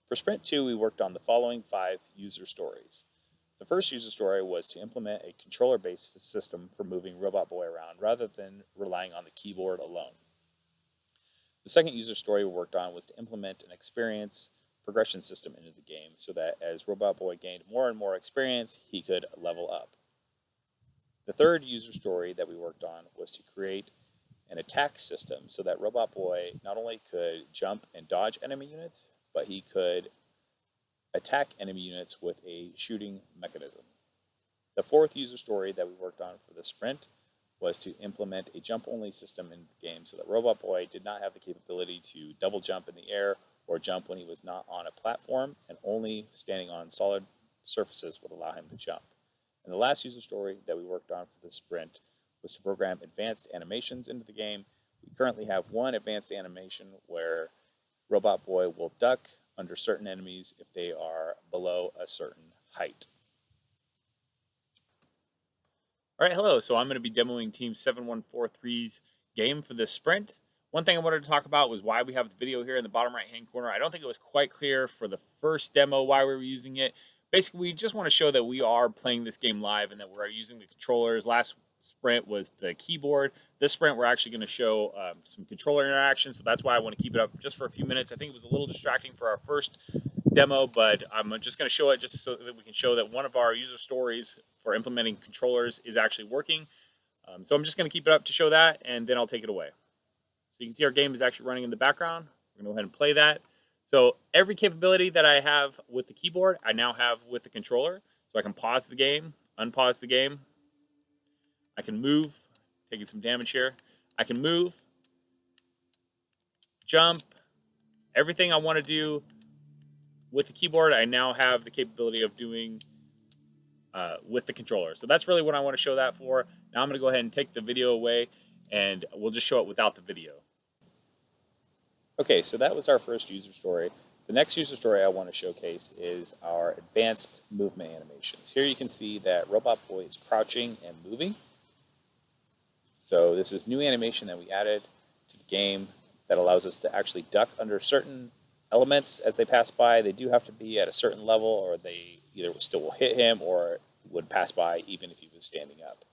For Sprint 2, we worked on the following 5 user stories. The first user story was to implement a controller-based system for moving Robot Boy around rather than relying on the keyboard alone. The second user story we worked on was to implement an experience progression system into the game so that as Robot Boy gained more and more experience, he could level up. The third user story that we worked on was to create an attack system so that Robot Boy not only could jump and dodge enemy units, but he could attack enemy units with a shooting mechanism. The fourth user story that we worked on for the sprint was to implement a jump-only system in the game so that Robot Boy did not have the capability to double jump in the air or jump when he was not on a platform, and only standing on solid surfaces would allow him to jump. And the last user story that we worked on for the sprint was to program advanced animations into the game. We currently have one advanced animation where Robot Boy will duck under certain enemies if they are below a certain height. All right, hello. So I'm going to be demoing Team 7143's game for this sprint. One thing I wanted to talk about was why we have the video here in the bottom right-hand corner. I don't think it was quite clear for the first demo why we were using it. Basically, we just want to show that we are playing this game live and that we're using the controllers. Last sprint was the keyboard. This sprint, we're actually going to show some controller interaction, so that's why I want to keep it up just for a few minutes. I think it was a little distracting for our first demo, but I'm just going to show it just so that we can show that one of our user stories for implementing controllers is actually working. So I'm just going to keep it up to show that, and then I'll take it away. So you can see our game is actually running in the background. We're going to go ahead and play that. So every capability that I have with the keyboard, I now have with the controller. So I can pause the game, unpause the game. I can move, taking some damage here. I can move, jump, everything I want to do with the keyboard, I now have the capability of doing with the controller. So that's really what I want to show that for. Now I'm going to go ahead and take the video away, and we'll just show it without the video. Okay, so that was our first user story. The next user story I want to showcase is our advanced movement animations. Here you can see that Robot Boy is crouching and moving. So this is new animation that we added to the game that allows us to actually duck under certain elements as they pass by. They do have to be at a certain level, or they either still will hit him or would pass by even if he was standing up.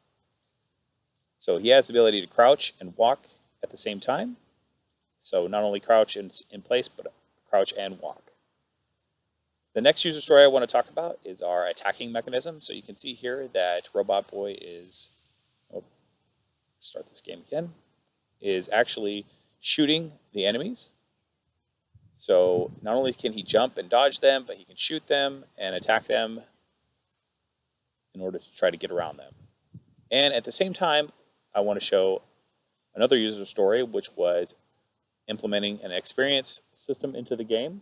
So he has the ability to crouch and walk at the same time. So not only crouch in place, but crouch and walk. The next user story I want to talk about is our attacking mechanism. So you can see here that Robot Boy is, start this game again, is actually shooting the enemies. So not only can he jump and dodge them, but he can shoot them and attack them in order to try to get around them. And at the same time, I want to show another user story, which was implementing an experience system into the game.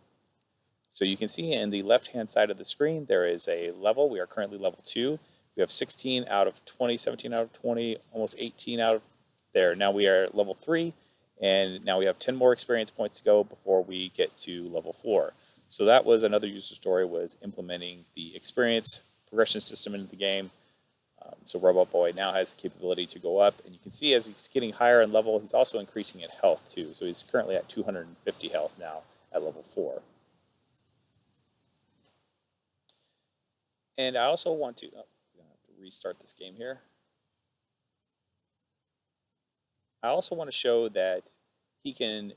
So you can see in the left-hand side of the screen, there is a level. We are currently level 2. We have 16 out of 20, 17 out of 20, almost 18 out of there. Now we are at level 3, and now we have 10 more experience points to go before we get to level 4. So that was another user story, was implementing the experience progression system into the game. So Robot Boy now has the capability to go up, and you can see as he's getting higher in level, he's also increasing in health too. So he's currently at 250 health now at level 4. And I also want to, we're going to have to restart this game here. I also want to show that he can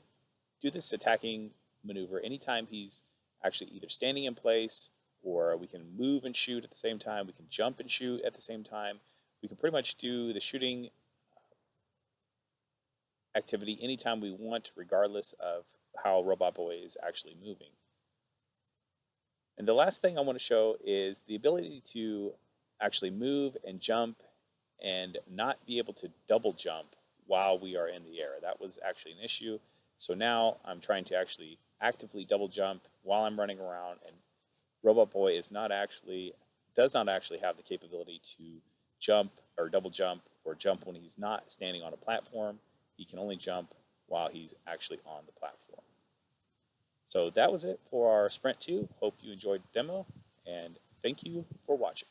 do this attacking maneuver anytime he's actually either standing in place, or we can move and shoot at the same time. We can jump and shoot at the same time. We can pretty much do the shooting activity anytime we want, regardless of how Robot Boy is actually moving. And the last thing I want to show is the ability to actually move and jump and not be able to double jump while we are in the air. That was actually an issue. So now I'm trying to actually actively double jump while I'm running around, and Robot Boy does not actually have the capability to jump or double jump or jump when he's not standing on a platform. He can only jump while he's actually on the platform. So that was it for our Sprint 2. Hope you enjoyed the demo, and thank you for watching.